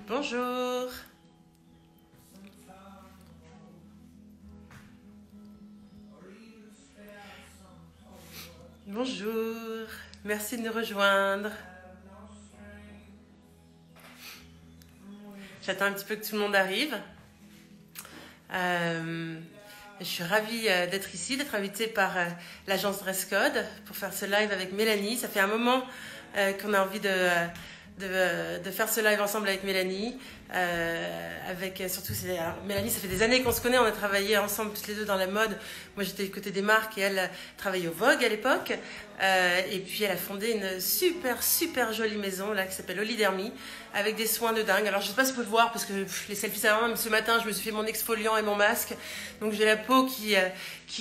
Bonjour. Bonjour. Merci de nous rejoindre. J'attends un petit peu que tout le monde arrive. Je suis ravie d'être ici, d'être invitée par l'agence Dress Code pour faire ce live avec Mélanie. Ça fait un moment qu'on a envie de faire ce live ensemble avec Mélanie. Surtout, Mélanie, ça fait des années qu'on se connaît, on a travaillé ensemble toutes les deux dans la mode. Moi, j'étais du côté des marques et elle travaillait au Vogue à l'époque. Et puis, elle a fondé une super jolie maison là qui s'appelle Olidermi avec des soins de dingue. Alors, je sais pas si vous pouvez voir parce que les selfies, ça va, même ce matin, je me suis fait mon exfoliant et mon masque. Donc, j'ai la peau qui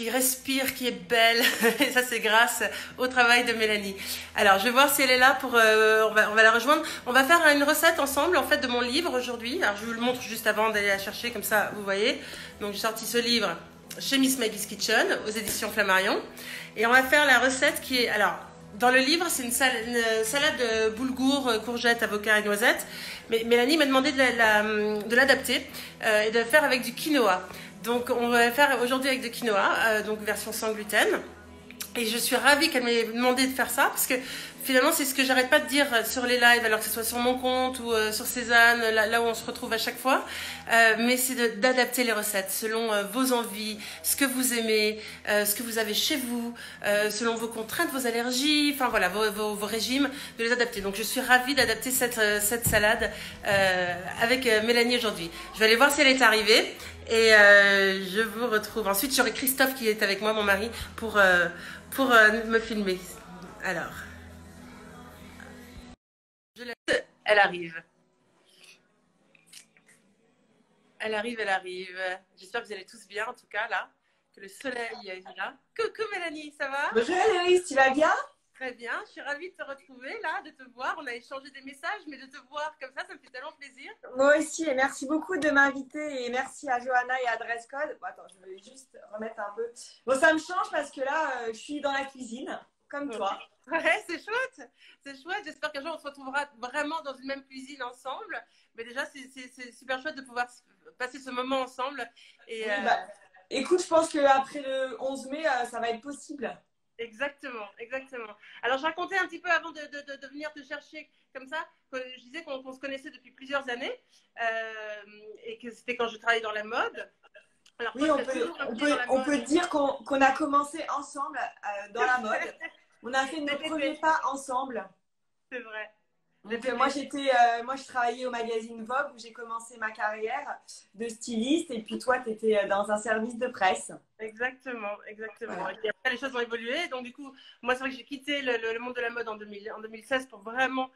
respire, qui est belle. Et ça, c'est grâce au travail de Mélanie. Alors, je vais voir si elle est là pour... on va la rejoindre. On va faire une recette ensemble, en fait, de mon livre aujourd'hui. Alors, je vous le montre juste avant d'aller la chercher, comme ça, vous voyez. Donc, j'ai sorti ce livre chez Miss Maggie's Kitchen, aux éditions Flammarion. Et on va faire la recette qui est... Alors, dans le livre, c'est une salade de boulgour, courgettes, avocats et noisettes. Mais Mélanie m'a demandé de l'adapter et de le faire avec du quinoa. Donc, on va faire aujourd'hui avec du quinoa, donc version sans gluten. Et je suis ravie qu'elle m'ait demandé de faire ça parce que finalement, c'est ce que j'arrête pas de dire sur les lives, alors que ce soit sur mon compte ou sur Cézanne, là où on se retrouve à chaque fois. Mais c'est d'adapter les recettes selon vos envies, ce que vous aimez, ce que vous avez chez vous, selon vos contraintes, vos allergies, enfin voilà, vos régimes, de les adapter. Donc, je suis ravie d'adapter cette salade avec Mélanie aujourd'hui. Je vais aller voir si elle est arrivée. Et je vous retrouve. Ensuite, j'aurai Christophe qui est avec moi, mon mari, pour me filmer. Alors, elle arrive. Elle arrive. J'espère que vous allez tous bien, en tout cas, là. Que le soleil est là. Coucou Mélanie, ça va? Bonjour Héloïse, tu vas bien? Très bien, je suis ravie de te retrouver, là, de te voir. On a échangé des messages, mais de te voir comme ça me fait tellement plaisir. Moi aussi, et merci beaucoup de m'inviter et merci à Johanna et à Dress Code. Bon, attends, je vais juste remettre un peu. Bon, ça me change parce que là, je suis dans la cuisine, comme toi. Ouais, c'est chouette. C'est chouette. J'espère qu'un jour on se retrouvera vraiment dans une même cuisine ensemble. Mais déjà, c'est super chouette de pouvoir passer ce moment ensemble. Et, Oui, bah, écoute, je pense qu'après le 11 mai, ça va être possible. Exactement. Alors, je racontais un petit peu avant de venir te chercher comme ça, que je disais qu'on se connaissait depuis plusieurs années et que c'était quand je travaillais dans la mode. Alors, Oui, toi, tu as toujours un pied dans la on peut mode. dire qu'on a commencé ensemble dans la mode. On a fait nos Cet premiers été, pas ensemble. c'est vrai. Donc, Cet moi, été. moi, je travaillais au magazine Vogue où j'ai commencé ma carrière de styliste. Et puis, toi, tu étais dans un service de presse. Exactement. Voilà. Et puis après, les choses ont évolué. Donc, du coup, moi, c'est vrai que j'ai quitté le monde de la mode en 2016 pour vraiment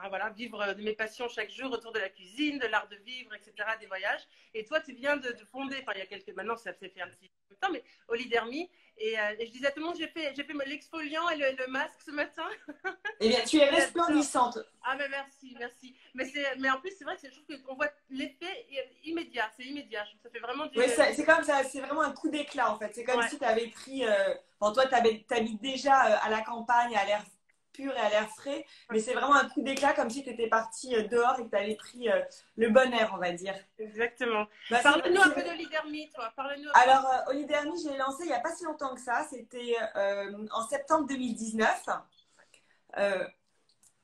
voilà, vivre de mes passions chaque jour autour de la cuisine, de l'art de vivre, etc., des voyages. Et toi, tu viens de fonder, enfin, il y a quelques, maintenant, ça s'est fait un petit temps, mais Olidermi. Et je disais à tout le monde, j'ai fait l'exfoliant et le masque ce matin. Eh bien, tu es J'adore. resplendissante. Ah, mais merci. Mais en plus, c'est vrai que je trouve qu'on voit l'effet immédiat. C'est immédiat. Je trouve que ça fait vraiment du. Oui, c'est comme ça, c'est vraiment un coup d'éclat en fait. C'est comme Ouais, si tu avais pris. Bon, toi, tu habites déjà à la campagne, à l'air pur et à l'air frais, mais c'est vraiment un coup d'éclat comme si tu étais parti dehors et que tu avais pris le bon air, on va dire. exactement. Bah, Parle-nous un peu de Lidermy, toi. Parle-nous un peu. Alors, Olidermi, je l'ai lancé il n'y a pas si longtemps que ça. C'était en septembre 2019. Euh,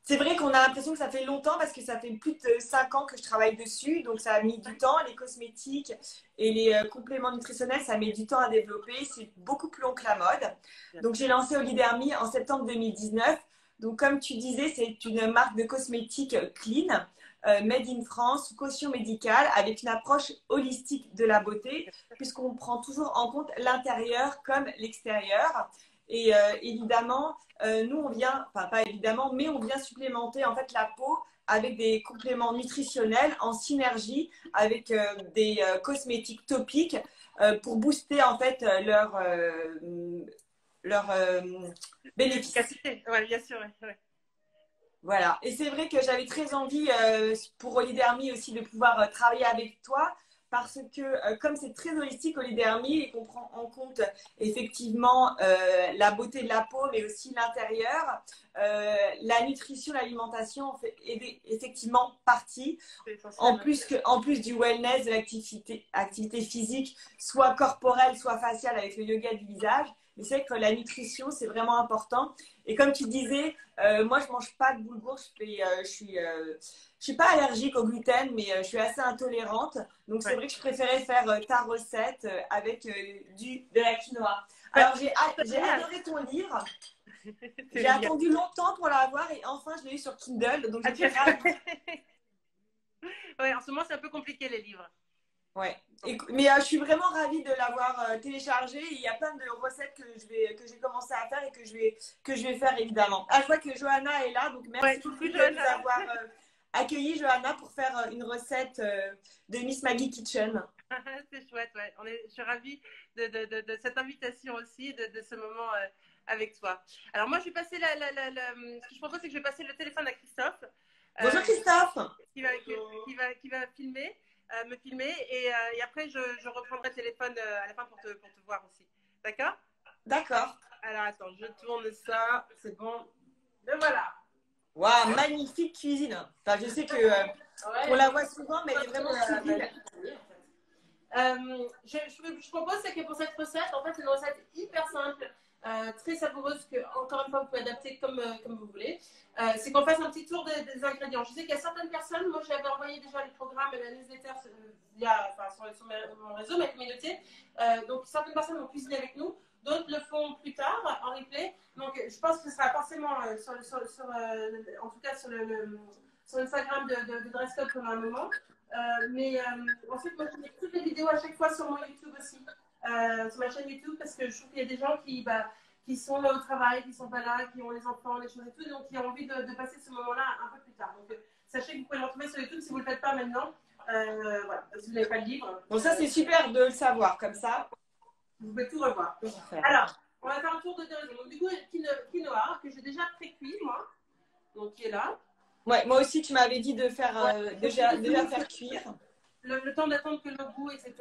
C'est vrai qu'on a l'impression que ça fait longtemps parce que ça fait plus de 5 ans que je travaille dessus. Donc, ça a mis du temps. Les cosmétiques et les compléments nutritionnels, ça met du temps à développer. C'est beaucoup plus long que la mode. Donc, j'ai lancé Olidermi en septembre 2019. Donc, comme tu disais, c'est une marque de cosmétiques clean, made in France, sous caution médicale, avec une approche holistique de la beauté, puisqu'on prend toujours en compte l'intérieur comme l'extérieur. Et évidemment, nous, on vient, enfin pas évidemment, mais on vient supplémenter en fait la peau avec des compléments nutritionnels en synergie avec des cosmétiques topiques pour booster en fait leur bénéfice. Efficacité. Ouais, bien sûr. Ouais. Voilà. Et c'est vrai que j'avais très envie pour Olidermi aussi de pouvoir travailler avec toi parce que comme c'est très holistique Olive Dermy et qu'on prend en compte effectivement la beauté de la peau, mais aussi l'intérieur, la nutrition, l'alimentation en fait effectivement partie. En plus du wellness, de activité physique, soit corporelle, soit faciale avec le yoga du visage. Mais c'est vrai que la nutrition, c'est vraiment important. Et comme tu disais, moi, je mange pas de boulgour. Je suis pas allergique au gluten, mais je suis assez intolérante. Donc, c'est vrai que je préférais faire ta recette avec de la quinoa. Alors, j'ai adoré ton livre. J'ai attendu longtemps pour l'avoir et enfin, je l'ai eu sur Kindle. Donc, j'étais ravie. Ouais, en ce moment, c'est un peu compliqué les livres. Ouais. Mais je suis vraiment ravie de l'avoir téléchargé. Il y a plein de recettes que j'ai commencé à faire et que je vais faire évidemment. Ah, je vois que Johanna est là, donc merci beaucoup de nous avoir accueillis, Johanna, pour faire une recette de Miss Maggie Kitchen. C'est chouette, ouais. Je suis ravie de cette invitation aussi, de ce moment avec toi. Alors moi, je vais passer ce que je propose, c'est que je vais passer le téléphone à Christophe. Bonjour Christophe. Qui va filmer. Me filmer et après je reprendrai le téléphone à la fin pour te voir aussi. D'accord? D'accord. Alors attends, je tourne ça, c'est bon. Le voilà. Waouh, magnifique cuisine. Enfin, je sais que on la voit souvent, mais elle est vraiment subtile. Je propose que pour cette recette, en fait, c'est une recette hyper simple, très savoureuse que, encore une fois, vous pouvez adapter comme vous voulez. C'est qu'on fasse un petit tour des ingrédients. Je sais qu'il y a certaines personnes, moi j'avais envoyé déjà le programme et la newsletter sur mon réseau, ma communauté. Donc certaines personnes vont cuisiner avec nous, d'autres le font plus tard en replay. Donc je pense que ce sera forcément en tout cas sur l'Instagram de Dresscode pendant un moment. Mais ensuite, moi je mets toutes les vidéos à chaque fois sur mon YouTube aussi, sur ma chaîne YouTube, parce que je trouve qu'il y a des gens qui sont là au travail, qui sont pas là, qui ont les enfants, les choses et tout, donc qui ont envie de passer ce moment-là un peu plus tard. Donc sachez que vous pouvez le retrouver sur YouTube si vous ne le faites pas maintenant. Voilà, si vous n'avez pas le livre. Bon, ça c'est super de le savoir, comme ça. Vous pouvez tout revoir. Alors, on va faire un tour de deux raisons. Donc du coup, quinoa, que j'ai déjà pré-cuit, moi, donc qui est là. Ouais, moi aussi, tu m'avais dit de faire déjà faire cuire. Le temps d'attendre que le goût, etc.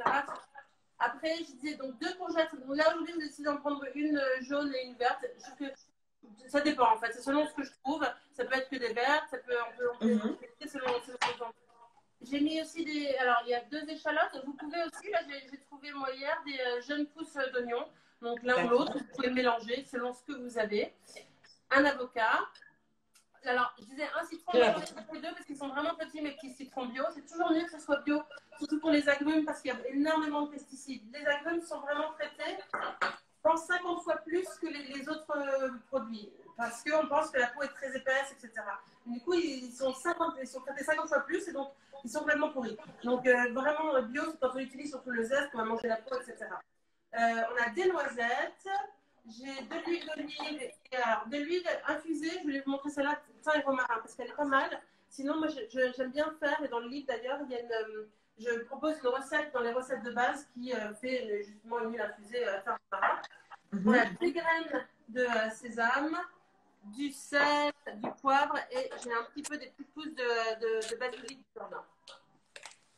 Après, je disais donc 2 courgettes. Donc là, aujourd'hui, j'ai décidé d'en prendre une jaune et une verte. Je trouve que ça dépend en fait. C'est selon ce que je trouve. Ça peut être que des vertes, ça peut, on peut selon le temps. J'ai mis aussi alors, il y a 2 échalotes. Vous pouvez aussi, là, j'ai trouvé moi hier des jeunes pousses d'oignons. Donc l'un ou l'autre, vous pouvez mélanger selon ce que vous avez. Un avocat. Alors, je disais un citron, j'en ai pris 2 parce qu'ils sont vraiment petits, mes petits citrons bio. C'est toujours mieux que ce soit bio, surtout pour les agrumes parce qu'il y a énormément de pesticides. Les agrumes sont vraiment traités, je pense 50 fois plus que les autres produits parce qu'on pense que la peau est très épaisse, etc. Du coup, ils sont traités 50 fois plus et donc ils sont vraiment pourris. Donc, vraiment, bio, c'est quand on utilise surtout le zeste, on va manger la peau, etc. On a des noisettes. J'ai de l'huile d'olive et alors de l'huile infusée. Je voulais vous montrer celle-là, thym et romarin, parce qu'elle est pas mal. Sinon, moi, j'aime bien faire, et dans le livre d'ailleurs, je propose une recette dans les recettes de base qui fait justement une huile infusée thym et romarin. On a des graines de sésame, du sel, du poivre et j'ai un petit peu des petites pousses de basilic.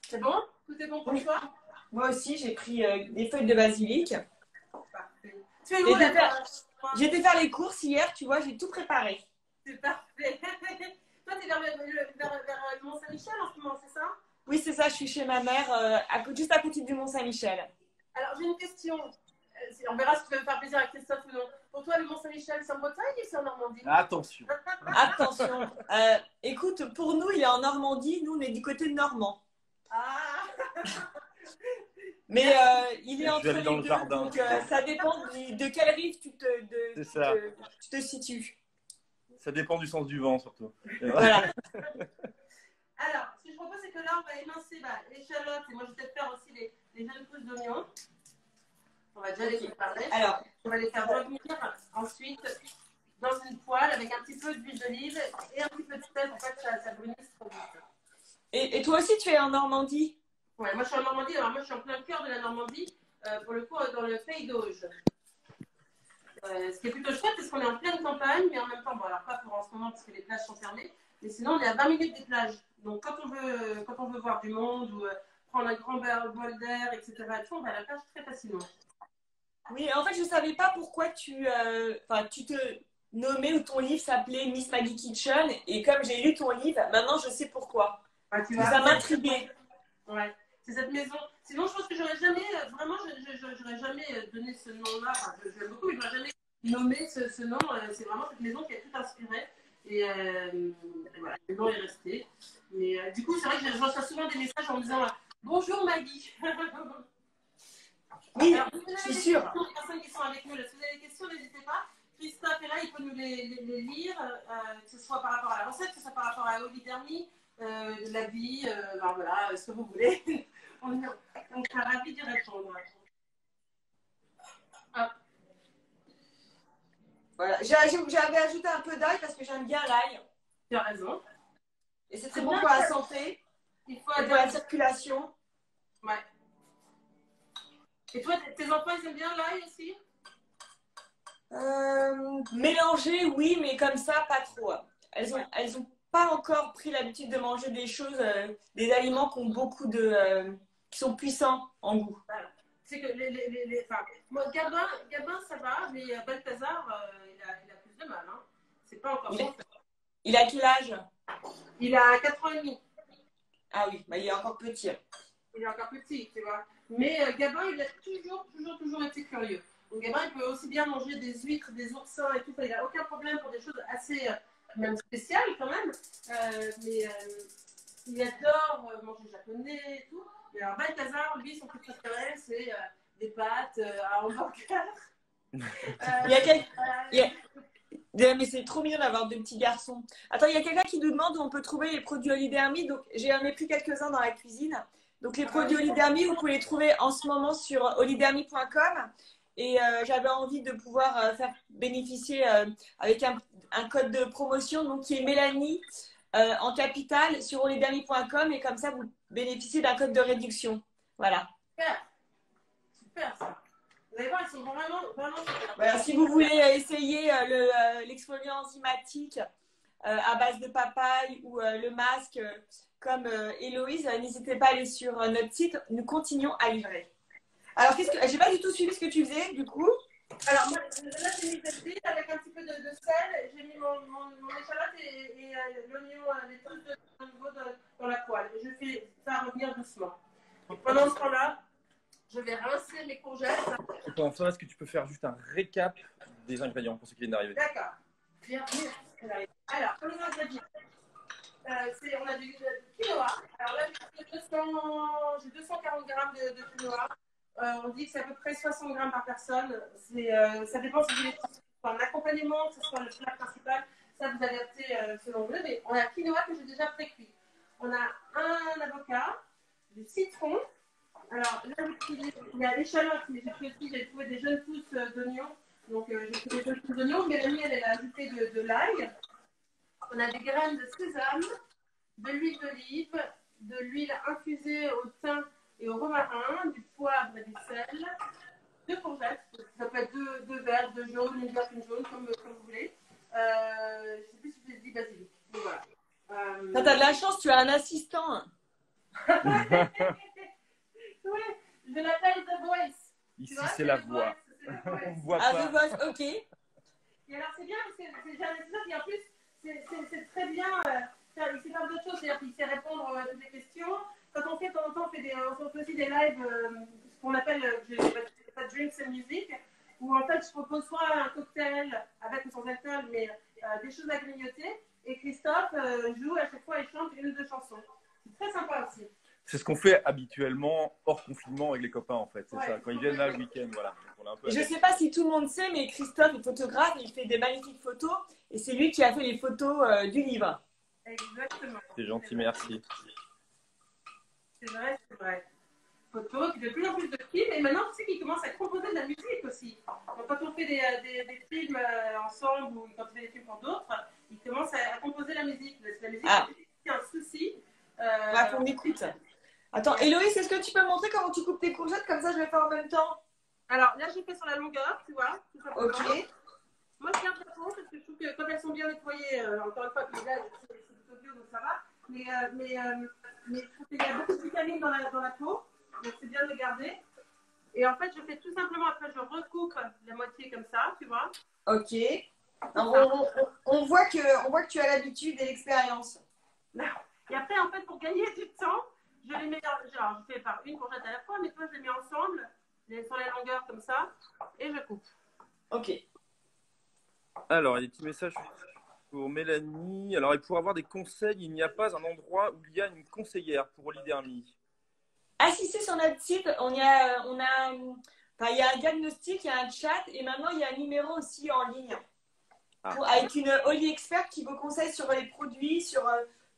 C'est bon? Tout est bon pour toi? Moi aussi, j'ai pris des feuilles de basilic. Parfait. J'ai été faire les courses hier, tu vois, j'ai tout préparé. C'est parfait. Toi, tu es vers le Mont-Saint-Michel en ce moment, c'est ça? Oui, c'est ça, je suis chez ma mère, juste à côté du Mont-Saint-Michel. Alors, j'ai une question. On verra si tu veux me faire plaisir avec Christophe ou non. Pour toi, le Mont-Saint-Michel, c'est en Bretagne ou c'est en Normandie? Attention. Attention. Écoute, pour nous, il est en Normandie. Nous, on est du côté normand. Ah. Mais il est entre les dans le deux, jardin. donc ça dépend de quelle rive tu te situes. Ça dépend du sens du vent, surtout. Voilà. Alors, ce que je propose, c'est que là, on va émincer l'échalote et moi, je vais peut-être faire aussi les jeunes pousses d'oignons. On va déjà les préparer. Alors, on va les faire revenir ensuite dans une poêle avec un petit peu d'huile d'olive et un petit peu de sel pour pas que ça brunisse trop vite. Et toi aussi, tu es en Normandie? Ouais, moi je suis en Normandie, alors moi je suis en plein cœur de la Normandie, pour le coup dans le pays d'Auge. Ce qui est plutôt chouette parce qu'on est en pleine campagne, mais en même temps, bon alors pas pour en ce moment parce que les plages sont fermées, mais sinon on est à 20 minutes des plages. Donc quand on veut voir du monde ou prendre un grand bol d'air, etc. Et tout, on va à la plage très facilement. Oui, en fait, je ne savais pas pourquoi tu te nommais ou ton livre s'appelait Miss Maggie Kitchen. Et comme j'ai lu ton livre, maintenant je sais pourquoi. Tu vois, ça m'intriguait. Ouais, c'est cette maison. Sinon, je pense que j'aurais jamais, vraiment, j'aurais jamais donné ce nom-là. Enfin, je l'aime beaucoup, mais j'aurais jamais nommé ce nom. C'est vraiment cette maison qui a tout inspiré. Et voilà, le nom est resté. Mais du coup, c'est vrai que je reçois souvent des messages en me disant bonjour Maggie. Oui, alors, je suis sûre. Les personnes qui sont avec nous, là, si vous avez des questions, n'hésitez pas. Christophe est là, il peut nous les lire, que ce soit par rapport à la recette, que ce soit par rapport à l'olidermie, de la vie, ben voilà, ce que vous voulez. on sera ravis d'y répondre. Hop. Voilà. J'avais ajouté un peu d'ail parce que j'aime bien l'ail. Tu as raison. Et c'est très bon pour la santé. Il faut et pour la circulation. Ouais. Et toi, tes enfants, ils aiment bien l'ail aussi? Mélanger, oui, mais comme ça, pas trop. Elles ont pas encore pris l'habitude de manger des choses, des aliments qui ont beaucoup qui sont puissants en goût. Voilà. C'est que moi, Gabin, ça va, mais Balthazar, il a plus de mal. Hein. C'est pas encore bon. Il a quel âge? Il a 4 ans et demi. Ah oui, bah, il est encore petit. Il est encore petit, tu vois. Mais Gabin, il a toujours été curieux. Donc Gabin, il peut aussi bien manger des huîtres, des oursins et tout. Il n'a aucun problème pour des choses assez même spéciales quand même. Mais il adore manger japonais et tout. Mais alors Balthazar, lui, son truc préféré, c'est des pâtes à hamburger. Mais c'est trop mignon d'avoir deux petits garçons. Attends, il y a quelqu'un qui nous demande où on peut trouver les produits Olidermie. Donc, j'en ai pris quelques-uns dans la cuisine. Donc, les produits Olidermie, vous pouvez les trouver en ce moment sur olidermie.com. Et j'avais envie de pouvoir faire bénéficier avec un code de promotion donc, qui est Mélanie en capital sur olidermie.com. Et comme ça, vous bénéficiez d'un code de réduction. Voilà. Super ça. Vous allez voir, ils sont vraiment super. Voilà, si vous voulez essayer l'exfoliant enzymatique à base de papaye ou le masque comme Héloïse, n'hésitez pas à aller sur notre site. Nous continuons à livrer. Alors, j'ai pas du tout suivi ce que tu faisais, du coup. Alors, moi, là, j'ai mis cette huile avec un petit peu de sel. J'ai mis mon échalote et l'oignon, les trucs au niveau dans la poêle. Et je fais ça revenir doucement. Et pendant ce temps-là, je vais rincer mes courgettes. Pendant ça, est-ce que tu peux faire juste un récap des ingrédients pour ceux qui viennent d'arriver? D'accord. Bienvenue. Alors, pour les ingrédients, on a du quinoa. Alors là, j'ai 240 grammes de quinoa. On dit que c'est à peu près 60 grammes par personne. Ça dépend si vous voulez un accompagnement, que ce soit le plat principal. Ça, vous adaptez selon vous. Mais on a le quinoa que j'ai déjà pré-cuit. On a un avocat, du citron. Alors là, il y a l'échalote, mais j'ai pris aussi, j'ai trouvé des jeunes pousses d'oignons. Donc j'ai pris des jeunes pousses d'oignons. Mélanie, elle a ajouté de l'ail. On a des graines de sésame, de l'huile d'olive, de l'huile infusée au thym et au romarin, du poivre et du sel, 2 courgettes, ça peut être 2 vertes, 2 jaunes, une verte, une jaune, comme vous voulez. Je ne sais plus si je l'ai dit basilic. Donc voilà. Quand tu as de la chance, tu as un assistant. Oui, je l'appelle The Voice. Ici, c'est la voix. On voit pas. pas. The Voice, ok. Et alors, c'est bien parce que j'ai un épisode qui, en plus, c'est très bien. Il sait faire d'autres choses, c'est-à-dire qu'il sait répondre à toutes les questions. Quand on fait de temps en temps, on fait aussi des lives, ce qu'on appelle Drinks and Music, où en fait je propose soit un cocktail avec ou sans alcool, mais des choses à grignoter. Et Christophe joue à chaque fois et chante 1 ou 2 chansons. C'est très sympa aussi. C'est ce qu'on fait habituellement hors confinement avec les copains en fait. C'est ça. Quand ils viennent là le week-end, voilà. Donc, on est un peu je ne sais pas si tout le monde sait, mais Christophe est photographe, il fait des magnifiques photos et c'est lui qui a fait les photos du livre. Exactement. C'est gentil, merci. C'est vrai. Photos, qui de plus en plus de films, et maintenant tu sais qu'ils commencent à composer de la musique aussi. Donc quand on fait des films ensemble ou quand on fait des films pour d'autres, ils commencent à composer la musique. La musique, c'est un souci. On écoute. Attends, Héloïse, est-ce que tu peux montrer comment tu coupes tes courgettes? Comme ça, je vais faire en même temps. Alors là, j'ai fait sur la longueur, tu vois. Ok. Moi, je garde la peau parce que je trouve que quand elles sont bien nettoyées, encore une fois, puis là, c'est plutôt bio, donc ça va. mais je trouve qu'il y a beaucoup de vitamines dans la peau, donc c'est bien de le garder. Et en fait, je fais tout simplement, après, je recoupe la moitié comme ça, tu vois. Ok. On voit que tu as l'habitude et l'expérience. Et après, en fait, pour gagner du temps, je les mets, genre, je fais par une courgette à la fois, mais toi, je les mets ensemble, sur les longueurs comme ça, et je coupe. Ok. Alors, il y a des petits messages pour Mélanie. Alors, et pour avoir des conseils, il n'y a pas un endroit où il y a une conseillère pour l'hydermie. Ah si, c'est sur notre site, enfin, il y a un diagnostic, il y a un chat et maintenant il y a un numéro aussi en ligne avec une Oli expert qui vous conseille sur les produits, sur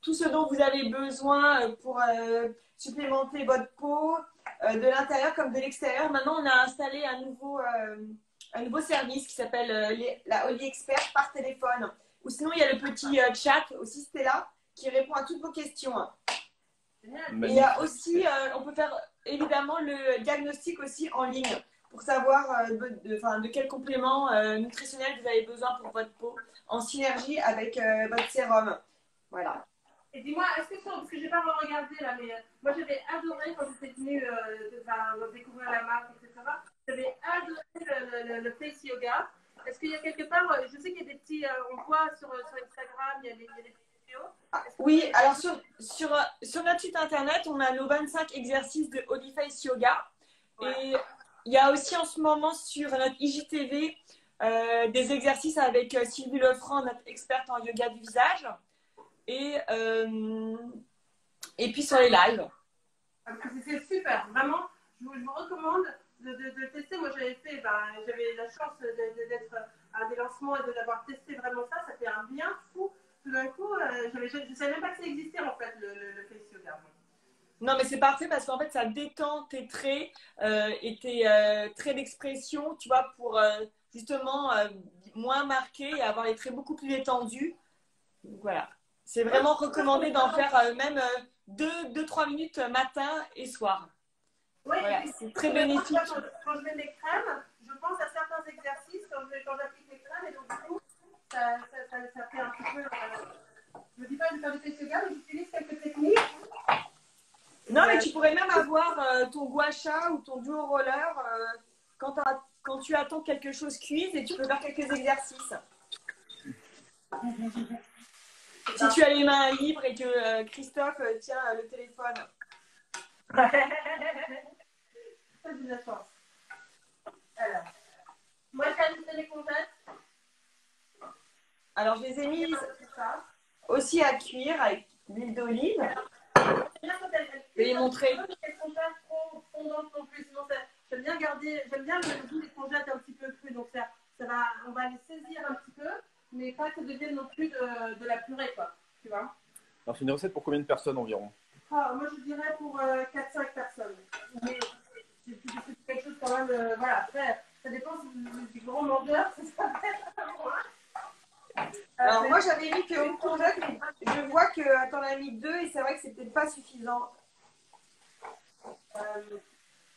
tout ce dont vous avez besoin pour supplémenter votre peau, de l'intérieur comme de l'extérieur. Maintenant, on a installé un nouveau service qui s'appelle la Oli expert par téléphone. Ou sinon, il y a le petit chat aussi, Stella, qui répond à toutes vos questions. Et il y a aussi, on peut faire évidemment le diagnostic aussi en ligne pour savoir de quel complément nutritionnel vous avez besoin pour votre peau en synergie avec votre sérum. Voilà. Et dis-moi, est-ce que parce que j'ai pas vraiment regardé là, mais moi j'avais adoré quand j'étais venue découvrir la marque, etc. J'avais adoré le face yoga. Est-ce qu'il y a quelque part, je sais qu'il y a des petits, on voit sur Instagram, il y a des petites vidéos. Oui, alors sur notre site internet, on a nos 25 exercices de Holy Face Yoga. Ouais. Et il y a aussi en ce moment sur notre IGTV des exercices avec Sylvie Lefranc, notre experte en yoga du visage. Et puis sur les lives. C'est super, vraiment, je vous recommande de tester. Moi j'avais la chance d'être à des lancements et d'avoir testé vraiment ça. Ça fait un bien fou. Tout d'un coup, je ne savais même pas que ça existait en fait, le face yoga. Non, mais c'est parfait parce qu'en fait, ça détend tes traits et tes traits d'expression, tu vois, pour justement moins marquer et avoir les traits beaucoup plus détendus. Donc voilà. C'est vraiment recommandé d'en faire même 2-3 minutes matin et soir. Oui, voilà, c'est très bénéfique. Quand je mets mes crèmes, je pense à certains exercices quand j'applique mes crèmes et donc du coup, ça fait un petit peu. Je ne dis pas de faire du face yoga, mais j'utilise quelques techniques. Non, mais tu pourrais même avoir ton gua sha ou ton duo roller quand tu attends que quelque chose cuise et tu peux faire quelques exercices. Si tu as les mains libres et que Christophe tient le téléphone. Ça, j'ai de la chance. Alors, moi, j'ai ajouté les courgettes. Alors, je les ai mises aussi à cuire avec l'huile d'olive. Je vais les montrer. Elles ne sont pas trop fondantes non plus. J'aime bien le goût des courgettes un petit peu crues. Donc, on va les saisir un petit peu, mais pas que ça devienne non plus de la purée, quoi. Tu vois? Alors, c'est une recette pour combien de personnes environ? Moi, je dirais pour 4-5 personnes. Mais c'est quelque chose quand même. Voilà, après, ça dépend du gros mangeur. Alors, moi, j'avais mis qu'une courgette, mais je vois que t'en as mis 2 et c'est vrai que c'est peut-être pas suffisant.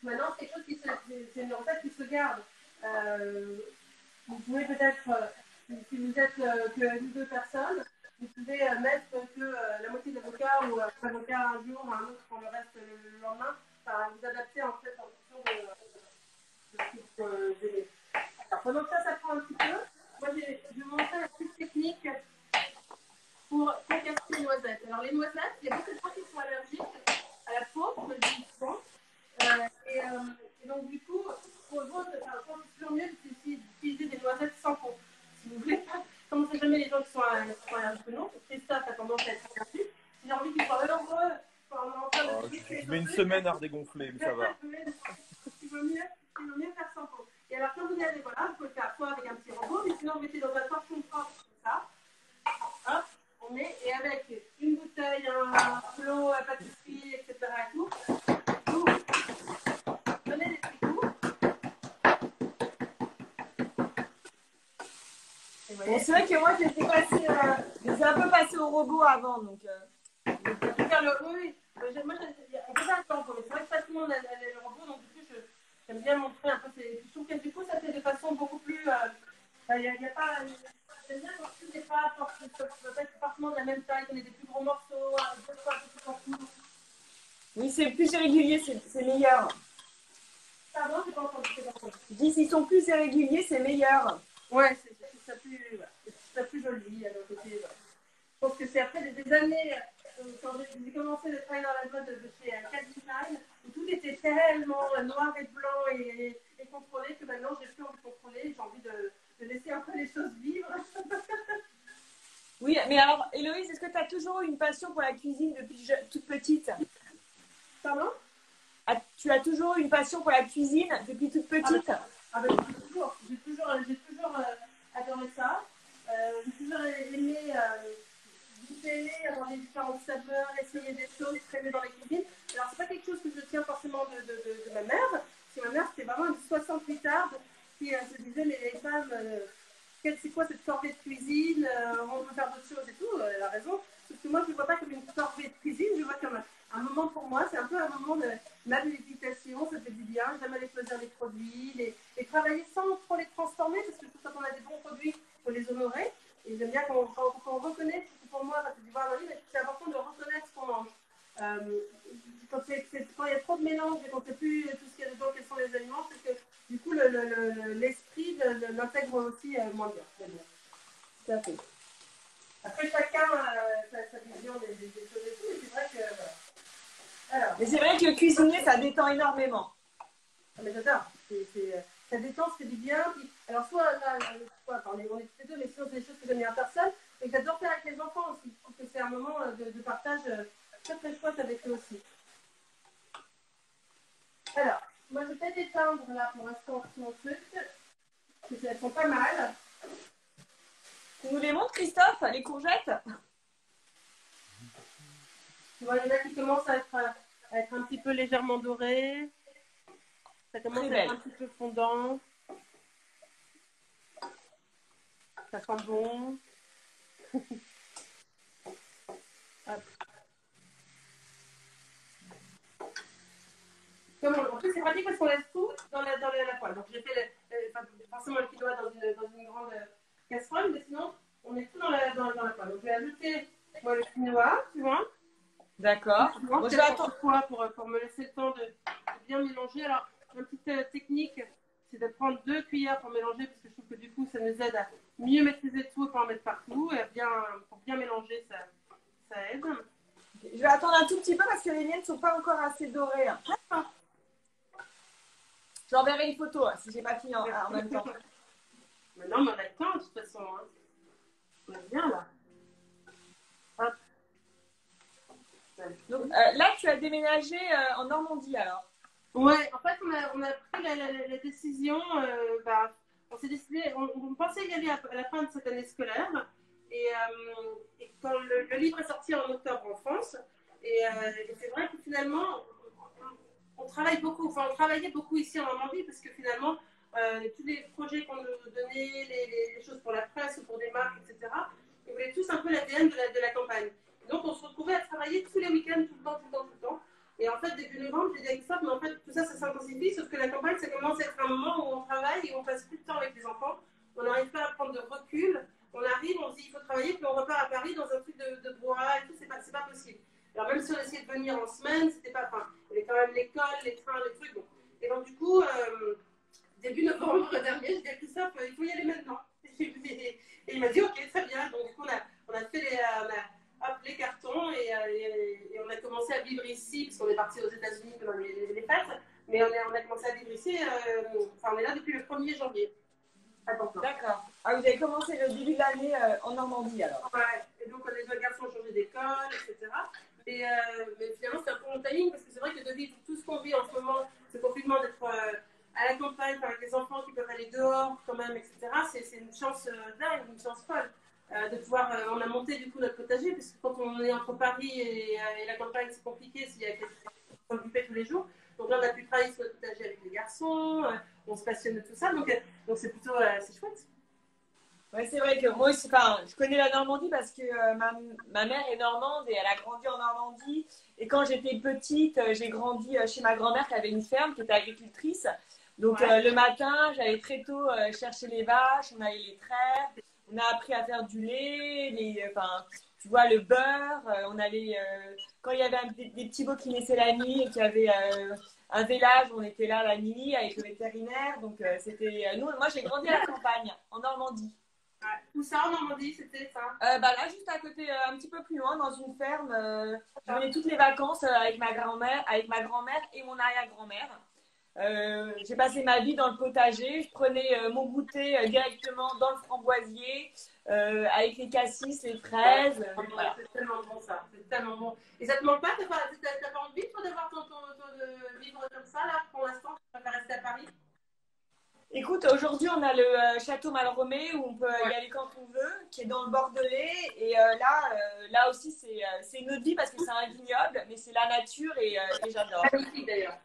Maintenant, c'est quelque chose c'est une recette qui se garde. Vous pouvez peut-être, si vous êtes que 2 personnes, vous pouvez mettre que la moitié d'avocat ou l'avocat un jour, un autre pour le reste le lendemain. Enfin, vous adapter en fait en fonction de ce que vous aimez. Alors, pendant que ça prend un petit peu, moi je vais vous montrer la petite technique pour casser les noisettes. Alors, les noisettes, il y a beaucoup de gens qui sont allergiques à la peau, je le dis souvent. Et donc, du coup, pour vous, c'est toujours mieux d'utiliser des noisettes sans peau. Si vous voulez pas, comme on ne sait jamais les gens qui sont allergiques ou non, Christophe a tendance à être allergique. Si j'ai envie qu'ils soient heureux, je mets une semaine à redégonfler, mais ça va. Il vaut mieux faire sans peau. Et alors, quand vous allez, voilà, vous pouvez le faire soit avec un petit robot, mais sinon, vous mettez dans un torchon propre, comme ça. Hop, on met, et avec une bouteille, un flot à pâtisserie, etc. et tout. Bon, c'est vrai que moi, je les ai un peu passés au robot avant. Donc, faire le oui. Moi, on peut faire le robot, mais c'est vrai que pas tout le monde a le robot, donc du coup, j'aime bien montrer un peu. Je trouve que du coup, ça fait de façon beaucoup plus. Il n'y a pas. j'aime bien quand tout n'est pas forcément de la même taille, qu'on ait des plus gros morceaux, deux fois un peu plus en tout. Oui, c'est plus irrégulier, c'est meilleur. Pardon, j'ai pas entendu. Je dis, s'ils sont plus irréguliers, c'est meilleur. Ouais, c'est ça plus joli. Alors, côté, ouais. Je pense que c'est après des années, quand j'ai commencé de travailler dans la mode de chez Calvin Klein, où tout était tellement noir et blanc et contrôlé, que maintenant j'ai plus envie de contrôler, j'ai envie de laisser un peu les choses vivre. Oui, mais alors, Héloïse, est-ce que tu as toujours eu une passion pour la cuisine depuis toute petite? Pardon? Tu as toujours eu une passion pour la cuisine depuis toute petite? Toujours. J'ai toujours adoré ça. J'ai toujours aimé goûter, avoir des différentes saveurs, essayer des choses, traîner dans les cuisines. Alors, c'est pas quelque chose que je tiens forcément de ma mère, parce que ma mère, c'était vraiment une 68arde qui se disait, mais les femmes, c'est quoi cette corvée de cuisine, on peut faire d'autres choses et tout. Elle a raison. Parce que moi, je ne vois pas comme une corvée de cuisine, je vois comme un moment pour moi, c'est un peu un moment de ma méditation, ça fait du bien. J'aime aller choisir les produits, les travailler sans trop les transformer, parce que je trouve que quand on a des bons produits, il faut les honorer. Et j'aime bien quand on reconnaît, pour moi, ça fait du voir dans livre, c'est important de reconnaître ce qu'on mange. Quand il y a trop de mélange et qu'on ne sait plus tout ce qu'il y a dedans, quels sont les aliments, c'est que du coup, l'esprit l'intègre aussi moins bien. Tout à fait. Après, chacun sa vision des choses et tout, mais c'est vrai que. Voilà. Alors, mais c'est vrai que cuisiner, ça détend énormément. Ah, mais j'adore. Ça détend, ça fait du bien. Puis, alors, soit on est tous les deux, mais sinon, c'est des choses que j'aime bien faire seule. Et que j'adore faire avec les enfants aussi. Je trouve que c'est un moment de partage très très chouette avec eux aussi. Alors, moi, je vais peut-être éteindre là pour l'instant mon truc. Parce qu'elles sont pas mal. Tu nous les montres, Christophe, les courgettes? Tu vois, il y en a qui commencent à être un petit peu légèrement dorées. Ça commence à être un petit peu fondant. Ça sent bon. Hop. En plus, c'est pratique parce qu'on laisse tout dans la poêle. Donc, j'ai fait forcément le quinoa dans une grande casserole, mais sinon, on met tout dans la poêle. Donc, je vais ajouter le quinoa, tu vois. D'accord. Moi, je vais attendre pour me laisser le temps de bien mélanger. Alors, une petite technique, c'est de prendre 2 cuillères pour mélanger, parce que je trouve que du coup, ça nous aide à mieux maîtriser tout et pas en mettre partout. Et pour bien mélanger, ça aide. Je vais attendre un tout petit peu parce que les miennes ne sont pas encore assez dorées. J'enverrai une photo si j'ai pas fini en même temps. Mais non, mais on a le temps de toute façon. Hein. On est bien là. Hop. Donc là, tu as déménagé en Normandie alors? Ouais, en fait, on a pris la décision. On s'est décidé, on pensait y aller à la fin de cette année scolaire. Et quand le livre est sorti en octobre en France, et c'est vrai que finalement, on travaille beaucoup, enfin, on travaillait beaucoup ici en Normandie, parce que finalement, tous les projets qu'on nous donnait, les choses pour la presse ou pour des marques, etc., ils voulaient tous un peu l'ADN de la campagne. Donc, on se retrouvait à travailler tous les week-ends, tout le temps. Et en fait, début novembre, j'ai dit à Christophe, mais en fait, tout ça, ça s'intensifie, sauf que la campagne, ça commence à être un moment où on travaille et on passe plus de temps avec les enfants. On n'arrive pas à prendre de recul. On arrive, on se dit, il faut travailler, puis on repart à Paris dans un truc de brouhaha et tout, c'est pas possible. Alors, même si on essayait de venir en semaine, c'était pas. Enfin, il y avait quand même l'école, les trains, les trucs. Bon. Et donc, du coup, début novembre dernier, j'ai dit à Christophe, il faut y aller maintenant. Et il m'a dit, ok, très bien. Donc, du coup, on a fait les cartons et on a commencé à vivre ici, parce qu'on est parti aux États-Unis pendant les fêtes. Mais on a commencé à vivre ici, on est là depuis le 1er janvier. D'accord. Ah, vous avez commencé le début de l'année en Normandie alors? Ouais, et donc les deux garçons ont changé d'école, etc. Mais finalement, c'est un peu mon timing, parce que c'est vrai que de vivre tout ce qu'on vit en ce moment, ce confinement, d'être à la campagne avec les enfants qui peuvent aller dehors quand même, etc., c'est une chance dingue, une chance folle. De pouvoir, on a monté du coup notre potager, parce que quand on est entre Paris et la campagne, c'est compliqué s'il y a quelque chose à s'occuper tous les jours. Donc là, on a pu travailler sur notre potager avec les garçons, on se passionne de tout ça, donc c'est plutôt c'est chouette. Ouais, c'est vrai que moi aussi, je connais la Normandie parce que ma mère est normande et elle a grandi en Normandie. Et quand j'étais petite, j'ai grandi chez ma grand-mère qui avait une ferme, qui était agricultrice. Donc le matin, j'allais très tôt chercher les vaches, on allait les traire. on a appris à faire du lait, enfin, tu vois, le beurre. On allait, quand il y avait des petits veaux qui naissaient la nuit et qu'il y avait un village, on était là la nuit avec le vétérinaire. Donc, moi, j'ai grandi à la campagne, en Normandie. Où ça en Normandie, c'était ça? Là, juste à côté, un petit peu plus loin, dans une ferme. Je venais toutes les vacances avec ma grand-mère et mon arrière-grand-mère. J'ai passé ma vie dans le potager. Je prenais mon goûter directement dans le framboisier avec les cassis, les fraises. Voilà. C'est tellement bon ça. C'est tellement bon. Et ça te manque pas? T'as pas envie toi d'avoir de vivre comme ça là pour l'instant? Tu préfères rester à Paris? Écoute, aujourd'hui, on a le château Malromé où on peut y aller quand on veut, qui est dans le Bordelais. Et là aussi, c'est une autre vie parce que c'est un vignoble, mais c'est la nature et j'adore. Magnifique d'ailleurs.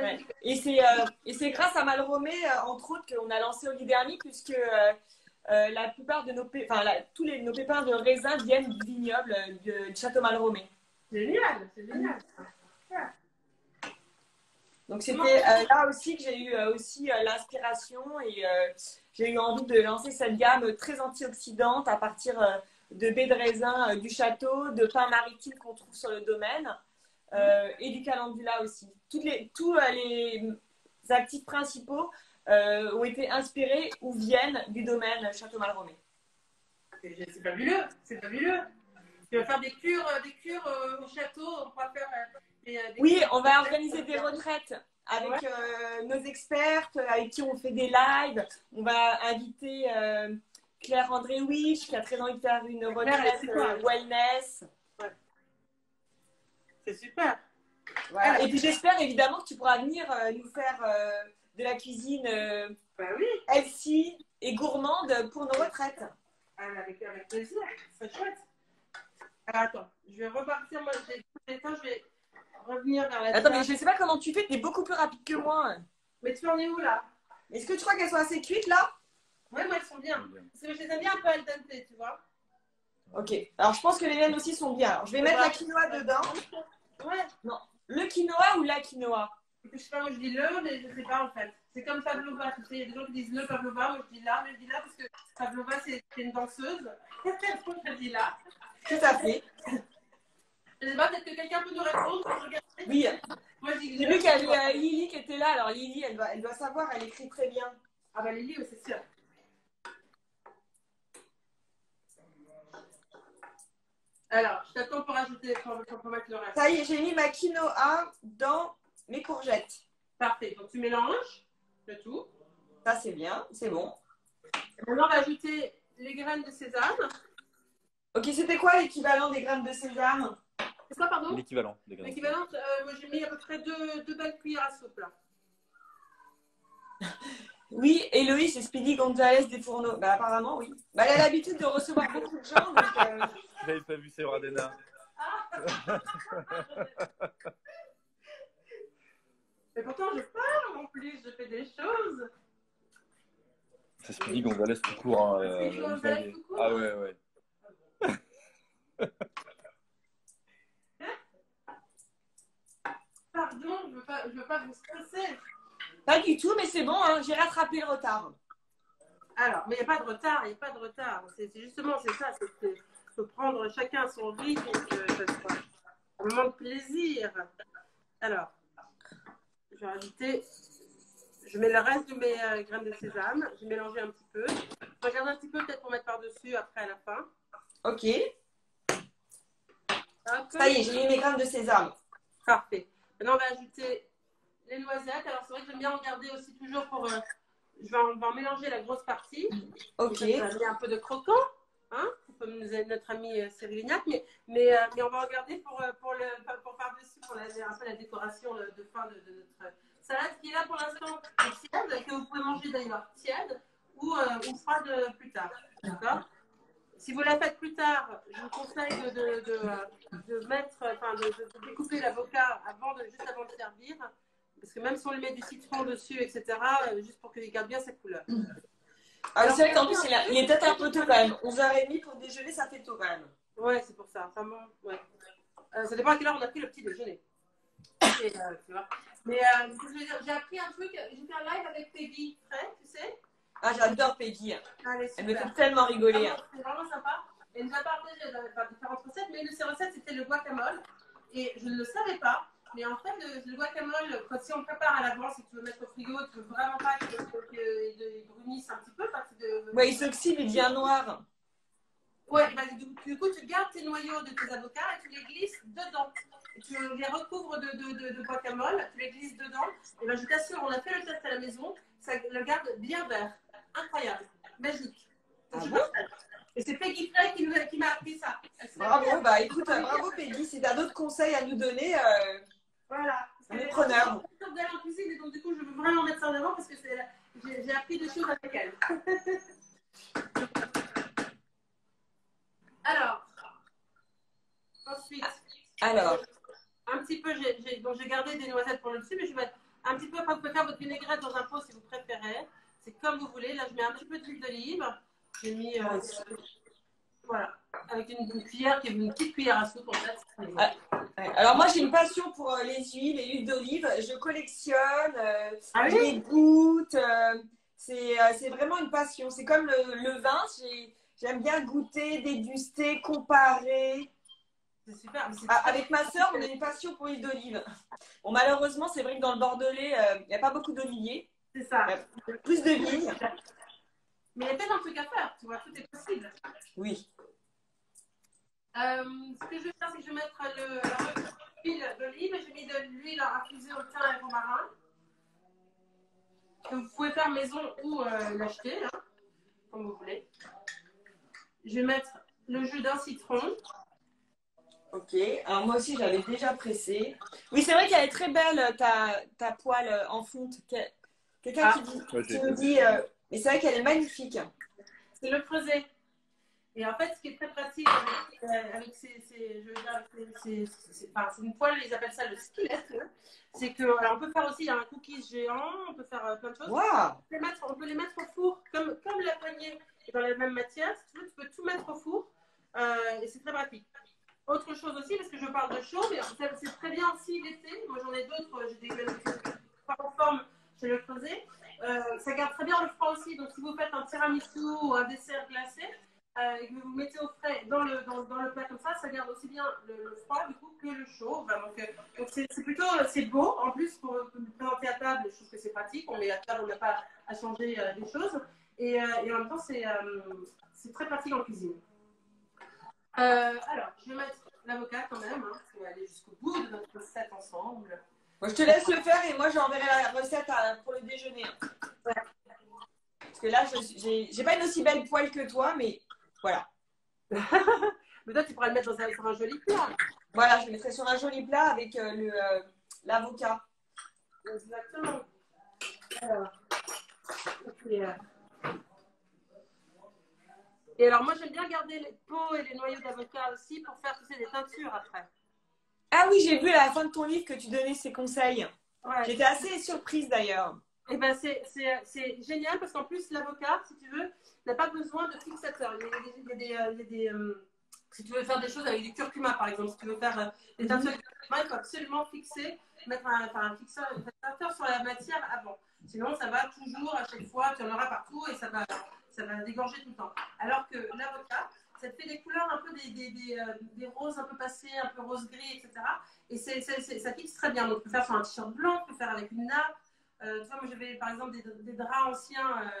Ouais. Et c'est grâce à Malromé, entre autres, qu'on a lancé Olidermi, puisque la plupart de nos pépins de raisin viennent du vignoble du château Malromé. Génial, c'est génial. Donc c'était là aussi que j'ai eu l'inspiration et j'ai eu envie de lancer cette gamme très antioxydante à partir de baies de raisin du château, de pain maritime qu'on trouve sur le domaine et du calendula aussi. Tous les actifs principaux ont été inspirés ou viennent du domaine Château Malromé. C'est fabuleux, c'est fabuleux. Tu vas faire des cures au château, on pourra faire oui, on va organiser des retraites avec nos expertes, avec qui on fait des lives. On va inviter Claire André Wish, qui a très envie de faire une retraite wellness. Ouais. C'est super. Voilà. Et puis j'espère évidemment que tu pourras venir nous faire de la cuisine healthy et gourmande pour nos retraites. Avec plaisir, c'est chouette. Alors attends, je vais repartir, moi je vais revenir vers la Attends, mais je ne sais pas comment tu fais, tu es beaucoup plus rapide que moi. Mais tu en es où là? Est-ce que tu crois qu'elles sont assez cuites là? Ouais, moi elles sont bien. Parce que je les aime bien un peu al dente, tu vois. Ok, alors je pense que les miennes aussi sont bien. Alors, je vais mettre la quinoa dedans. Ouais. Non, le quinoa ou la quinoa? Je sais pas, moi je dis le, mais je sais pas en fait. C'est comme Pavlova, tu sais, il y a des gens qui disent le Pavlova, moi je dis là, mais je dis là parce que Pavlova c'est une danseuse. Donc je dis là. Tout à fait. Je sais pas, peut-être que quelqu'un peut nous répondre. Oui. Moi je dis j'ai vu qu'il y avait Lily qui était là. Alors Lily, elle doit savoir, elle écrit très bien. Ah bah Lily, c'est sûr. Alors, je t'attends pour ajouter, pour mettre le reste. Ça y est, j'ai mis ma quinoa dans mes courgettes. Parfait. Donc, tu mélanges le tout. Ça, c'est bien. C'est bon. Maintenant, on va ajouter les graines de sésame. Ok, c'était quoi l'équivalent des graines de sésame? C'est quoi, pardon? L'équivalent des graines. L'équivalent, moi, j'ai mis à peu près deux belles cuillères à soupe, là. Oui, Héloïse et Speedy Gonzalez des Fourneaux. Bah, apparemment, oui. Bah, elle a l'habitude de recevoir beaucoup de gens. Donc, J'avais pas vu, c'est Radena. Mais pourtant, je parle en plus, je fais des choses. C'est Speedy Gonzalez tout court. Speedy Gonzalez tout court. Ah ouais, ouais. Pardon, je veux pas vous stresser. Pas du tout, mais c'est bon, hein, j'ai rattrapé le retard. Alors, mais il n'y a pas de retard, il n'y a pas de retard. C'est justement, c'est ça, c'est qu'il faut prendre chacun son rythme et que ça soit un moment de plaisir. Alors, je vais rajouter, je mets le reste de mes graines de sésame, je vais mélanger un petit peu. Je regarde un petit peu peut-être pour mettre par-dessus après à la fin. Ok. Hop. Ça y est, j'ai mis mes graines de sésame. Parfait. Maintenant, on va ajouter les noisettes. Alors, c'est vrai que j'aime bien regarder aussi toujours pour... on va en mélanger la grosse partie. Ok. Ça va amener un peu de croquant. Hein, comme nous a notre ami Cyril Lignac. Mais on va regarder pour par-dessus, pour un peu la décoration de fin de notre salade qui est là pour l'instant tiède, que vous pouvez manger d'ailleurs tiède ou froide plus tard. D'accord? Si vous la faites plus tard, je vous conseille de découper l'avocat juste avant de servir. Parce que même si on lui met du citron dessus, etc., juste pour qu'il garde bien sa couleur. Alors c'est vrai qu'en plus, il est peut-être un peu tôt quand même. 11h30 pour déjeuner, ça fait tôt quand même. Ouais, c'est pour ça. Vraiment, ouais. Ça dépend à quelle heure on a pris le petit déjeuner. Et, tu vois. Mais j'ai appris un truc, j'ai fait un live avec Peggy Frey, tu sais. Ah, j'adore Peggy. Allez, Elle me super. fait tellement rigoler. C'est vraiment sympa. Elle nous a partagé différentes recettes, mais une de ces recettes, c'était le guacamole. Et je ne le savais pas. Mais en fait, le guacamole, si on le prépare à l'avance et que tu veux mettre au frigo, tu ne veux vraiment pas qu'il brunisse un petit peu. Ouais, il s'oxyde, il devient noir. Ouais, bah, du coup, tu gardes tes noyaux de tes avocats et tu les glisses dedans. Et tu les recouvres de guacamole, tu les glisses dedans. Et ben, je t'assure, on a fait le test à la maison, ça le garde bien vert. Incroyable, magique. Ah Je bon? partage. Et c'est Peggy Frey qui m'a appris ça. Bravo, bah écoute, bravo Peggy. Si tu as d'autres conseils à nous donner, Voilà. on est preneurs. Je d'aller en cuisine et donc du coup, je veux vraiment mettre ça en avant parce que j'ai appris des choses avec elle. Alors, ensuite, Alors, un petit peu, j'ai gardé des noisettes pour le dessus, mais je vais mettre un petit peu, quand vous pouvez faire votre vinaigrette dans un pot si vous préférez. C'est comme vous voulez. Là, je mets un petit peu d'huile d'olive. J'ai mis, voilà, avec une cuillère, qui est une petite cuillère à soupe en fait. ouais. Alors moi, j'ai une passion pour les huiles et l'huile d'olive. Je collectionne, je les goûte. C'est vraiment une passion. C'est comme le vin. J'aime bien goûter, déguster, comparer. C'est super. Avec ma sœur, on a une passion pour l'huile d'olive. Bon, malheureusement, c'est vrai que dans le Bordelais, il n'y a pas beaucoup d'oliviers. C'est ça. Plus de vignes. Mais il y a peut-être un truc à faire, tu vois, tout est possible. Oui. Ce que je vais faire, c'est que je vais mettre l'huile d'olive et j'ai mis de l'huile infusée au thym et au romarin. Que vous pouvez faire maison ou l'acheter, hein, comme vous voulez. Je vais mettre le jus d'un citron. Ok, alors moi aussi j'avais déjà pressé. Oui, c'est vrai qu'elle est très belle, ta poêle en fonte. Quelqu'un qui me dit, mais c'est vrai qu'elle est magnifique. C'est le creuset. Et en fait, ce qui est très pratique avec c'est une poêle, ils appellent ça le skillet. C'est que, alors on peut faire aussi un cookies géant, on peut faire plein de choses. Wow. On peut les mettre au four, comme la poignée est dans la même matière. Si tu veux, tu peux tout mettre au four et c'est très pratique. Autre chose aussi, parce que je parle de chaud, mais c'est très bien aussi l'été. Moi, j'en ai d'autres. J'ai des pas conformes chez le creuset. Ça garde très bien le froid aussi. Donc, si vous faites un tiramisu ou un dessert glacé et que vous mettez au frais dans le plat comme ça garde aussi bien le froid du coup que le chaud. Enfin, donc, c'est plutôt beau. En plus, pour nous présenter à table, je trouve que c'est pratique. On met à table, on n'a pas à changer des choses. Et en même temps, c'est très pratique en cuisine. Alors, je vais mettre l'avocat quand même, hein, parce qu'on va aller jusqu'au bout de notre recette ensemble. Moi, je te laisse le faire et moi, j'enverrai la recette pour le déjeuner. Ouais. Parce que là, j'ai pas une aussi belle poêle que toi, mais voilà. Mais toi, tu pourrais le mettre sur un joli plat. Voilà, je le mettrai sur un joli plat avec l'avocat. Exactement. Alors, okay. Et alors, moi, j'aime bien garder les peaux et les noyaux d'avocat aussi pour faire, tu sais, des teintures après. Ah oui, j'ai vu à la fin de ton livre que tu donnais ces conseils. Ouais. J'étais assez surprise d'ailleurs. Et ben c'est génial parce qu'en plus, l'avocat, si tu veux, n'a pas besoin de fixateur. Il y a des si tu veux faire des choses avec du curcuma, par exemple, si tu veux faire des teintures de curcuma, il faut absolument mettre un fixateur sur la matière avant. Sinon, ça va toujours, à chaque fois, tu en auras partout et ça va dégorger tout le temps. Alors que l'avocat, ça te fait des couleurs un peu des roses un peu passées, un peu rose-gris, etc. Et ça fixe très bien. Donc, tu peux faire sur un t-shirt blanc, tu peux faire avec une nappe. Tu vois, moi, j'avais par exemple des draps anciens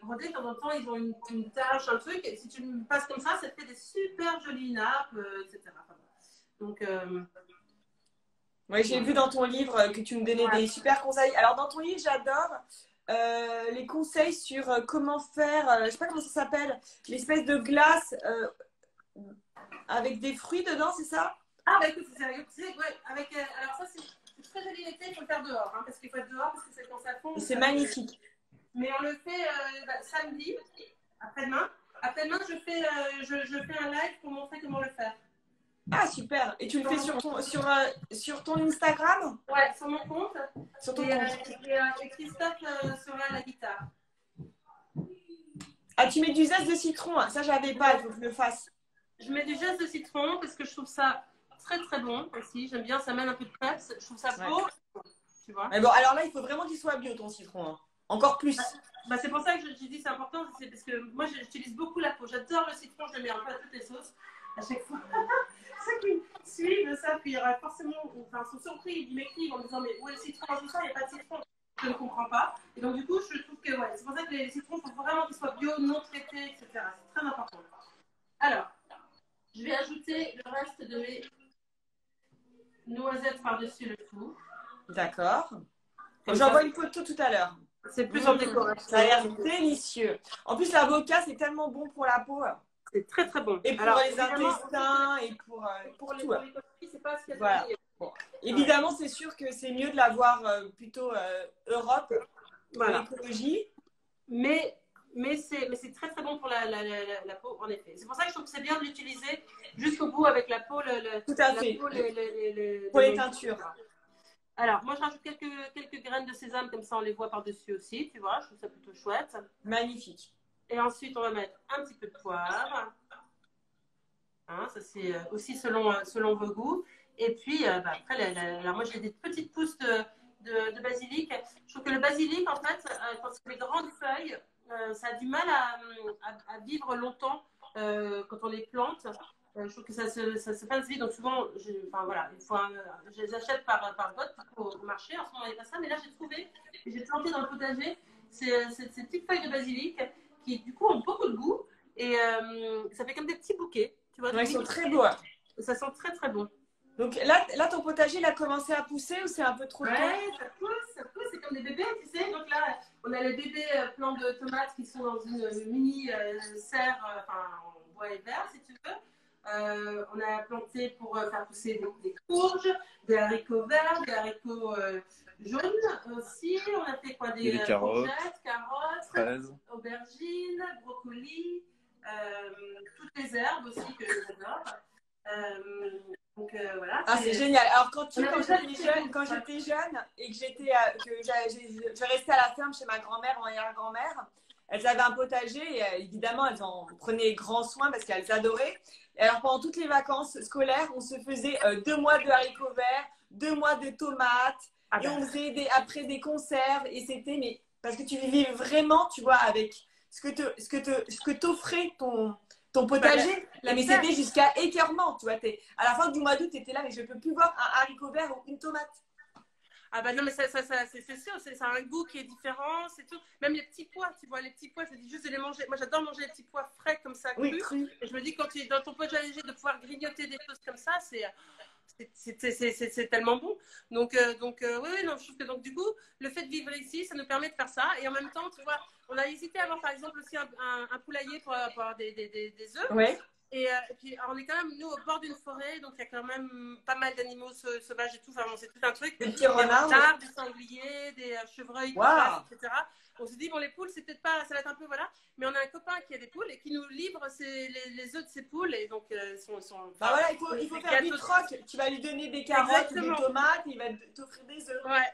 brodés. De temps en temps, ils ont une tache, un truc. Et si tu le passes comme ça te fait des super jolies nappes, etc. Enfin, donc, oui, j'ai vu dans ton livre que tu me donnais des super conseils. Alors, dans ton livre, j'adore les conseils sur comment faire, je sais pas comment ça s'appelle, l'espèce de glace avec des fruits dedans, c'est ça? Ah, bah écoute, alors ça, c'est très joli l'été, il faut le faire dehors, hein, parce qu'il faut être dehors, parce que c'est quand ça fond. C'est magnifique. Mais on le fait samedi, après-demain. Après-demain, je fais un live pour montrer comment le faire. Ah, super. Et tu le fais sur ton Instagram? Ouais, sur mon compte. Sur ton compte. Et Christophe sera à la guitare. Ah, tu mets du zeste de citron. Ça, j'avais pas. Il faut que je le fasse. Je mets du zeste de citron parce que je trouve ça très très bon aussi. J'aime bien, ça mène un peu de peps. Je trouve ça beau. Tu vois. Mais bon, alors là, il faut vraiment qu'il soit bio, ton citron. Hein. encore plus. Bah, c'est pour ça que je dis c'est important, c'est parce que moi j'utilise beaucoup la peau. J'adore le citron, je le mets un peu à toutes les sauces à chaque fois. Ceux qui suivent ça, puis il y aura forcément, enfin, sont surpris, ils m'écrivent en me disant mais où est le citron dans tout ça? Il n'y a pas de citron. Je ne comprends pas. Et donc du coup, je trouve que ouais, c'est pour ça que les citrons, il faut vraiment qu'ils soient bio, non traités, etc. C'est très important. Alors, je vais ajouter le reste de mes noisettes par-dessus le tout. D'accord. J'envoie une photo tout à l'heure. C'est plus en décoration. Ça a l'air délicieux. En plus, l'avocat, c'est tellement bon pour la peau. C'est très très bon. Et pour les intestins et pour tout. Pour les coquilles, c'est pas ce qu'il y a voilà. Bon. Évidemment, c'est sûr que c'est mieux de l'avoir plutôt Europe, voilà. l'écologie. Mais c'est très très bon pour la peau, en effet. C'est pour ça que je trouve que c'est bien de l'utiliser jusqu'au bout avec la peau. Tout à fait. Pour les teintures. Alors, moi, je rajoute quelques graines de sésame, comme ça, on les voit par-dessus aussi, tu vois. Je trouve ça plutôt chouette. Magnifique. Et ensuite, on va mettre un petit peu de poivre. Hein, ça, c'est aussi selon vos goûts. Et puis, après, alors moi, j'ai des petites pousses de basilic. Je trouve que le basilic, en fait, quand c'est des grandes feuilles, ça a du mal à vivre longtemps quand on les plante. Je trouve que ça se passe vite, donc souvent, enfin voilà, je les achète par botte au marché. En ce moment, il n'y a pas ça, mais là, j'ai trouvé, et j'ai planté dans le potager, ces petites feuilles de basilic qui, du coup, ont beaucoup de goût et ça fait comme des petits bouquets. Tu vois, ils sont très beaux. Ça sent très très bon. Donc là, ton potager, il a commencé à pousser ou c'est un peu trop tôt? Ouais, ça pousse, c'est comme des bébés, tu sais. Donc là, on a les bébés plants de tomates qui sont dans une mini serre, en bois et verre, si tu veux. On a planté pour faire pousser des courges, des haricots verts, des haricots jaunes aussi. On a fait quoi? Des courgettes, carottes, fraises, aubergines, brocolis, toutes les herbes aussi que j'adore. Donc voilà. Ah, c'est génial. Alors quand j'étais jeune et que je restais à la ferme chez ma grand-mère, mon arrière-grand-mère, elles avaient un potager et évidemment elles en prenaient grand soin parce qu'elles adoraient. Et alors pendant toutes les vacances scolaires, on se faisait 2 mois de haricots verts, 2 mois de tomates et on faisait après des conserves et c'était mais parce que tu vivais vraiment, tu vois, avec ce que t'offrait ton potager, mais c'était jusqu'à écœurement, tu vois. À la fin du mois d'août, tu étais là, mais je ne peux plus voir un haricot vert ou une tomate. Ah bah non, mais c'est sûr, ça a un goût qui est différent, c'est tout. Même les petits pois, tu vois, les petits pois, je me dis juste de les manger. Moi, j'adore manger les petits pois frais comme ça, crus. Oui, Et je me dis, quand tu es dans ton potager, de pouvoir grignoter des choses comme ça, c'est tellement bon. Donc oui, non, je trouve que donc, du coup, le fait de vivre ici, ça nous permet de faire ça. Et en même temps, tu vois, on a hésité à avoir, par exemple, aussi un poulailler pour avoir des œufs. Ouais. Et puis, on est quand même, nous, au bord d'une forêt, donc il y a quand même pas mal d'animaux sauvages et tout. Enfin, bon, c'est tout un truc. Des petits renards, des sangliers, des chevreuils, wow. etc. On se dit, bon, les poules, c'est peut-être pas, ça va être un peu, voilà. Mais on a un copain qui a des poules et qui nous livre les œufs de ses poules. Et donc, bah voilà, il faut faire du troc. Tu vas lui donner des carottes, des tomates, il va t'offrir des œufs. Ouais.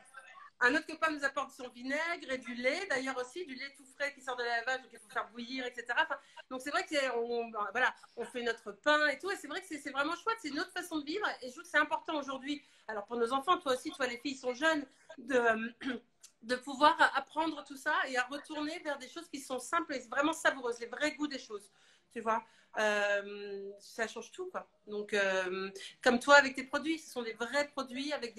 Un autre copain nous apporte son vinaigre et du lait, d'ailleurs aussi, du lait tout frais qui sort de la vache, donc il faut faire bouillir, etc. Enfin, donc c'est vrai qu'on fait notre pain et tout, et c'est vrai que c'est vraiment chouette, c'est une autre façon de vivre, et je trouve que c'est important aujourd'hui. Alors pour nos enfants, toi aussi, toi les filles sont jeunes, de pouvoir apprendre tout ça et à retourner vers des choses qui sont simples et vraiment savoureuses, les vrais goûts des choses, tu vois. Ça change tout, quoi. Donc, comme toi avec tes produits, ce sont des vrais produits avec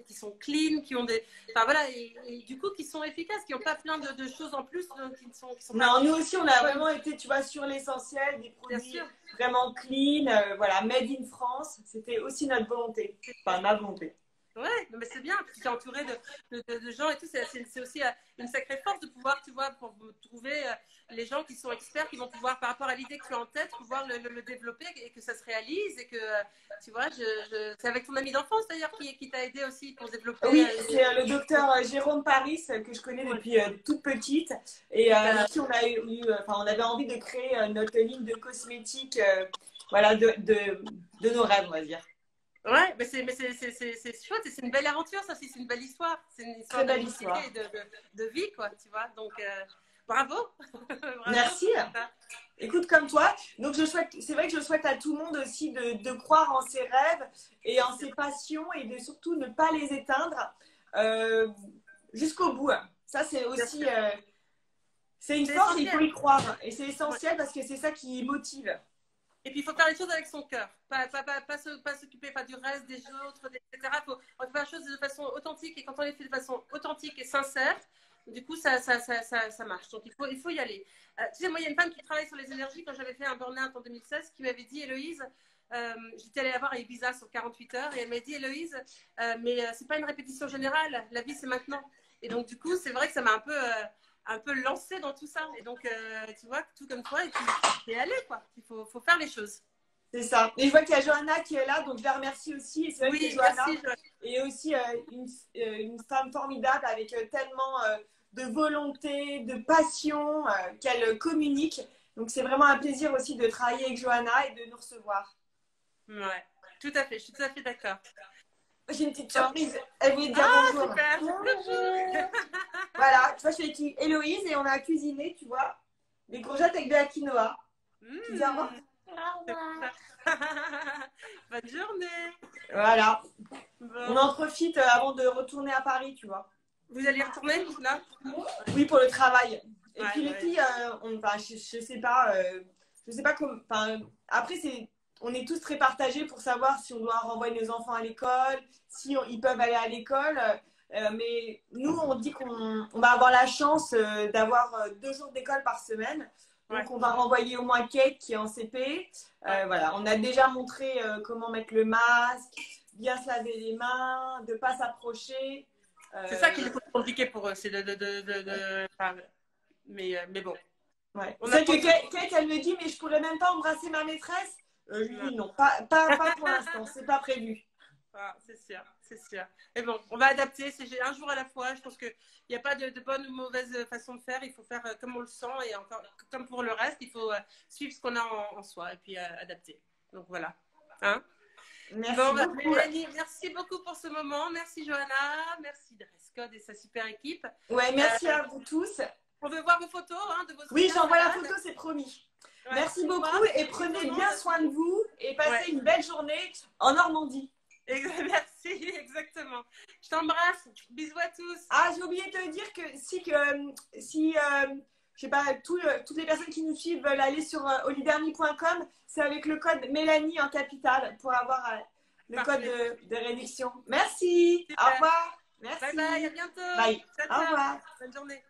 qui sont clean, qui ont enfin voilà, et du coup qui sont efficaces, qui n'ont pas plein de choses en plus, qui sont non, nous aussi on a vraiment été, tu vois, sur l'essentiel, des produits vraiment clean, voilà, made in France. C'était aussi notre volonté, enfin ma volonté. Ouais, mais c'est bien, tu t'es entouré de gens et tout, c'est aussi une sacrée force de pouvoir, tu vois, pour trouver les gens qui sont experts, qui vont pouvoir, par rapport à l'idée que tu as en tête, pouvoir le développer et que ça se réalise et que, tu vois, c'est avec ton ami d'enfance d'ailleurs qui t'a aidé aussi pour développer. Oui, c'est le docteur Jérôme Paris que je connais depuis toute petite et avec qui on avait envie de créer notre ligne de cosmétiques, voilà, de nos rêves, on va dire. Ouais, mais c'est chouette et c'est une belle aventure, ça aussi, c'est une belle histoire. C'est une histoire d'amitié et de vie, quoi, tu vois. Donc, bravo. Bravo. Merci. Écoute, comme toi, donc c'est vrai que je souhaite à tout le monde aussi de croire en ses rêves et en ses passions et de surtout ne pas les éteindre jusqu'au bout. Ça, c'est Bien aussi, sûr. c'est une C'est force, il faut essentiel. y croire. Et c'est Ouais. essentiel parce que c'est ça qui motive. Et puis, il faut faire les choses avec son cœur. Pas s'occuper pas du reste, des autres, etc. On faut faire les choses de façon authentique. Et quand on les fait de façon authentique et sincère, du coup, ça marche. Donc, il faut y aller. Tu sais, moi, il y a une femme qui travaille sur les énergies. Quand j'avais fait un burn-out en 2016, qui m'avait dit, Héloïse, j'étais allée la voir à Ibiza sur 48 heures. Et elle m'a dit, Héloïse, mais c'est pas une répétition générale. La vie, c'est maintenant. Et donc, du coup, c'est vrai que ça m'a un peu lancée dans tout ça. Et donc, tu vois, tout comme toi, et aller, quoi. Faut faire les choses. C'est ça. Et je vois qu'il y a Johanna qui est là, donc je la remercie aussi. Et c'est vrai que Oui, Johanna merci. est aussi une femme formidable avec tellement de volonté, de passion qu'elle communique. Donc c'est vraiment un plaisir aussi de travailler avec Johanna et de nous recevoir. Ouais, tout à fait. Je suis tout à fait d'accord. J'ai une petite Bon. surprise. Elle voulait dire Ah, bonjour. super. Bonjour. Voilà, tu vois, je suis avec Héloïse et on a cuisiné, tu vois, des courgettes avec de la quinoa. Tu dis au revoir. Bonne journée. Voilà. On Bon. en profite avant de retourner à Paris, tu vois. Vous allez retourner là? Oui, pour le travail. Et Ouais, puis les ouais. filles, enfin, je sais pas comment. Enfin, après, on est tous très partagés pour savoir si on doit renvoyer nos enfants à l'école, si ils peuvent aller à l'école. Mais nous, on dit qu'on va avoir la chance d'avoir 2 jours d'école par semaine. Ouais. Donc, on va renvoyer au moins Kate qui est en CP. Ouais. Voilà, on a déjà montré comment mettre le masque, bien se laver les mains, de ne pas s'approcher. C'est ça qui est le plus compliqué pour eux, c'est enfin, mais bon. Ouais. On C'est vrai apprend que tous. Kate, elle me dit, mais je pourrais même pas embrasser ma maîtresse. Je lui dis non, pas pour l'instant, c'est pas prévu. Ah, c'est sûr, c'est sûr. Mais bon, on va adapter, c'est un jour à la fois. Je pense qu'il n'y a pas de bonne ou mauvaise façon de faire. Il faut faire comme on le sent et encore, comme pour le reste, il faut suivre ce qu'on a en soi et puis adapter. Donc voilà. Hein? Merci Bon, bah, beaucoup. Mélanie, merci beaucoup pour ce moment. Merci Johanna, merci Dresscode et sa super équipe. Ouais, merci à vous tous. On veut voir vos photos hein, de vos Oui, super j'envoie la salades. photo, c'est promis. Ouais, Merci on beaucoup voit. et prenez Vraiment, bien soin de vous et passez ouais. une belle journée en Normandie. Merci, exactement. Je t'embrasse. Bisous à tous. Ah, j'ai oublié de te dire que si je sais pas, toutes les personnes qui nous suivent veulent aller sur oliderny.com, c'est avec le code Mélanie en capital pour avoir le code Parfait. de réduction. Merci. Super. Au revoir. Merci. Bye bye, à bientôt. Bye. Ciao, Au ciao. revoir. Bonne journée.